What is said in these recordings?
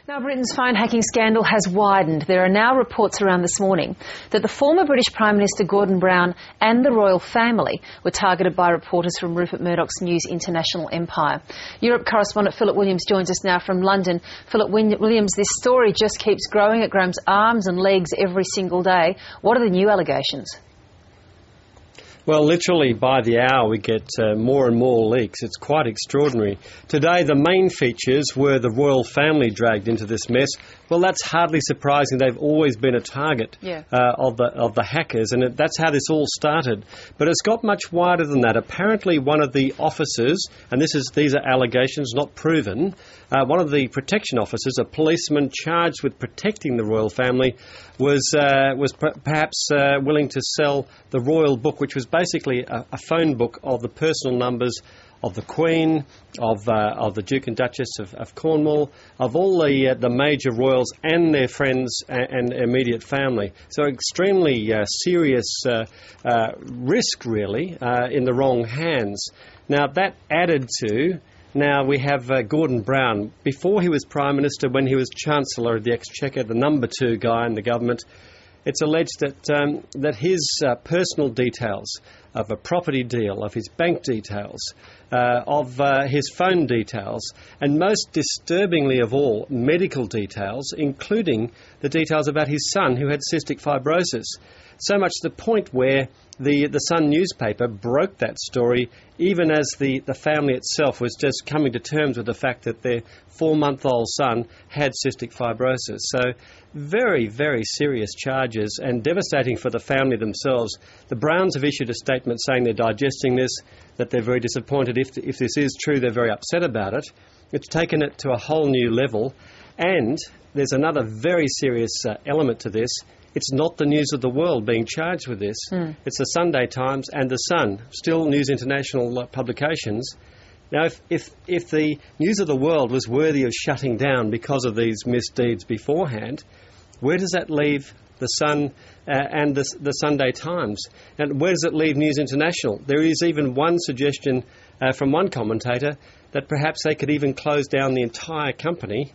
Now, Britain's phone hacking scandal has widened. There are now reports around this morning that the former British Prime Minister Gordon Brown and the royal family were targeted by reporters from Rupert Murdoch's News International empire. Europe correspondent Philip Williams joins us now from London. Philip Williams, this story just keeps growing. It grows arms and legs every single day. What are the new allegations? Well, literally by the hour we get more and more leaks. It's quite extraordinary. Today the main features were the royal family dragged into this mess. Well, that's hardly surprising. They've always been a target of the hackers, and that's how this all started. But it's got much wider than that. Apparently one of the officers, and these are allegations, not proven, one of the protection officers, a policeman charged with protecting the royal family, was perhaps willing to sell the royal book, which was basically a phone book of the personal numbers of the Queen, of the Duke and Duchess of Cornwall, of all the major royals and their friends and immediate family. So extremely serious risk, really, in the wrong hands. Now, that added to... Now we have Gordon Brown. Before he was Prime Minister, when he was Chancellor of the Exchequer, the number 2 guy in the government, it's alleged that his personal details of a property deal, of his bank details, of his phone details, and most disturbingly of all, medical details, including the details about his son who had cystic fibrosis. So much to the point where the Sun newspaper broke that story even as the family itself was just coming to terms with the fact that their 4-month-old son had cystic fibrosis. So very, very serious charges and devastating for the family themselves. The Browns have issued a statement saying they're digesting this, that they're very disappointed. If this is true, they're very upset about it. It's taken it to a whole new level. And there's another very serious element to this. It's not the News of the World being charged with this. It's the Sunday Times and the Sun, still News International publications. Now, if the News of the World was worthy of shutting down because of these misdeeds beforehand, where does that leave the Sun and the Sunday Times? And where does it leave News International? There is even one suggestion from one commentator that perhaps they could even close down the entire company,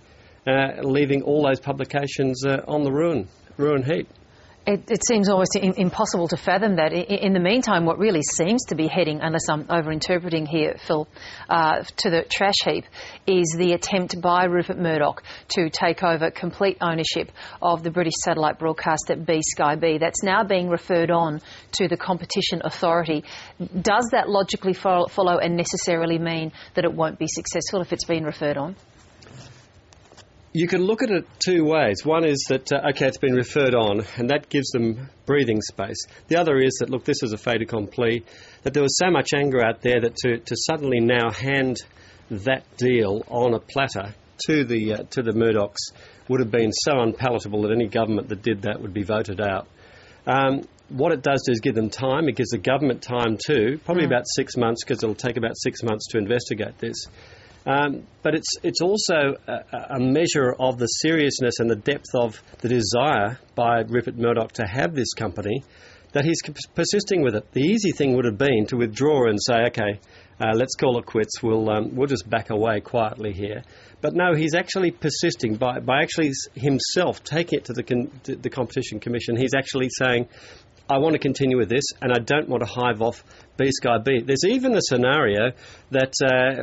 leaving all those publications on the ruin heap. It seems almost impossible to fathom that. In the meantime, what really seems to be heading, unless I'm over-interpreting here, Phil, to the trash heap, is the attempt by Rupert Murdoch to take over complete ownership of the British satellite broadcaster Sky B. That's now being referred on to the Competition Authority. Does that logically follow and necessarily mean that it won't be successful if it's been referred on? You can look at it two ways. One is that, it's been referred on, and that gives them breathing space. The other is that, look, this is a fait accompli, that there was so much anger out there that to suddenly now hand that deal on a platter to the Murdochs would have been so unpalatable that any government that did that would be voted out. What it does is give them time. It gives the government time too, probably about 6 months, because it'll take about 6 months to investigate this. But it's also a measure of the seriousness and the depth of the desire by Rupert Murdoch to have this company, that he's persisting with it. The easy thing would have been to withdraw and say, OK, let's call it quits. We'll just back away quietly here. But no, he's actually persisting by actually himself taking it to the Competition Commission. He's actually saying, I want to continue with this, and I don't want to hive off Sky B. There's even a scenario that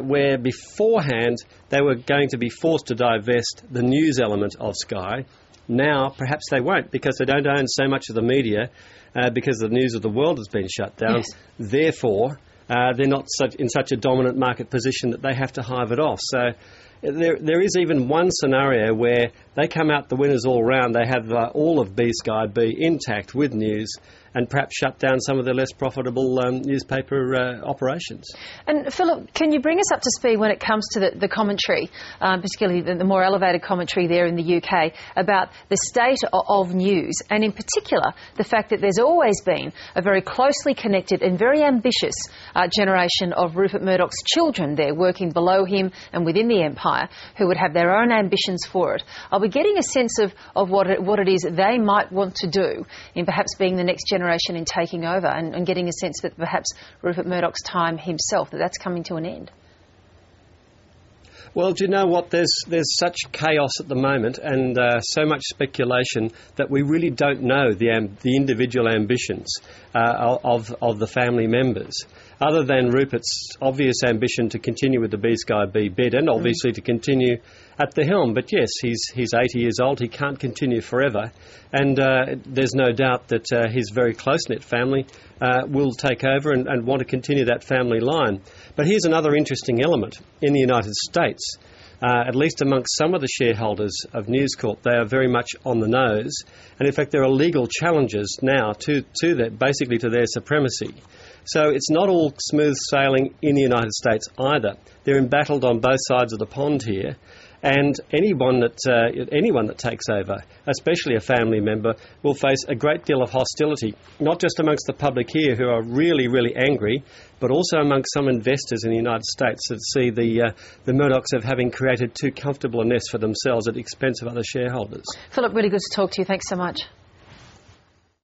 where beforehand they were going to be forced to divest the news element of Sky. Now perhaps they won't, because they don't own so much of the media, because the News of the World has been shut down. Yes. Therefore, they're not in such a dominant market position that they have to hive it off. So there is even one scenario where they come out the winners all round. They have all of Sky B intact with news, and perhaps shut down some of the less profitable newspaper operations. And Philip, can you bring us up to speed when it comes to the commentary, particularly the more elevated commentary there in the UK, about the state of news, and in particular the fact that there's always been a very closely connected and very ambitious generation of Rupert Murdoch's children there working below him and within the empire, who would have their own ambitions for it. Are we getting a sense of what it is they might want to do in perhaps being the next generation in taking over, and getting a sense that perhaps Rupert Murdoch's time himself, that's coming to an end? Well, do you know what? There's such chaos at the moment and so much speculation that we really don't know the individual ambitions of the family members, other than Rupert's obvious ambition to continue with the B Sky B bid and obviously to continue at the helm. But yes, he's 80 years old. He can't continue forever, and there's no doubt that his very close-knit family will take over and want to continue that family line. But here's another interesting element. In the United States, at least amongst some of the shareholders of News Corp, they are very much on the nose, and in fact there are legal challenges now to that, basically to their supremacy. So it's not all smooth sailing in the United States either. They're embattled on both sides of the pond here, and anyone that takes over, especially a family member, will face a great deal of hostility, not just amongst the public here who are really, really angry, but also amongst some investors in the United States that see the Murdochs of having created too comfortable a nest for themselves at the expense of other shareholders. Philip, really good to talk to you. Thanks so much.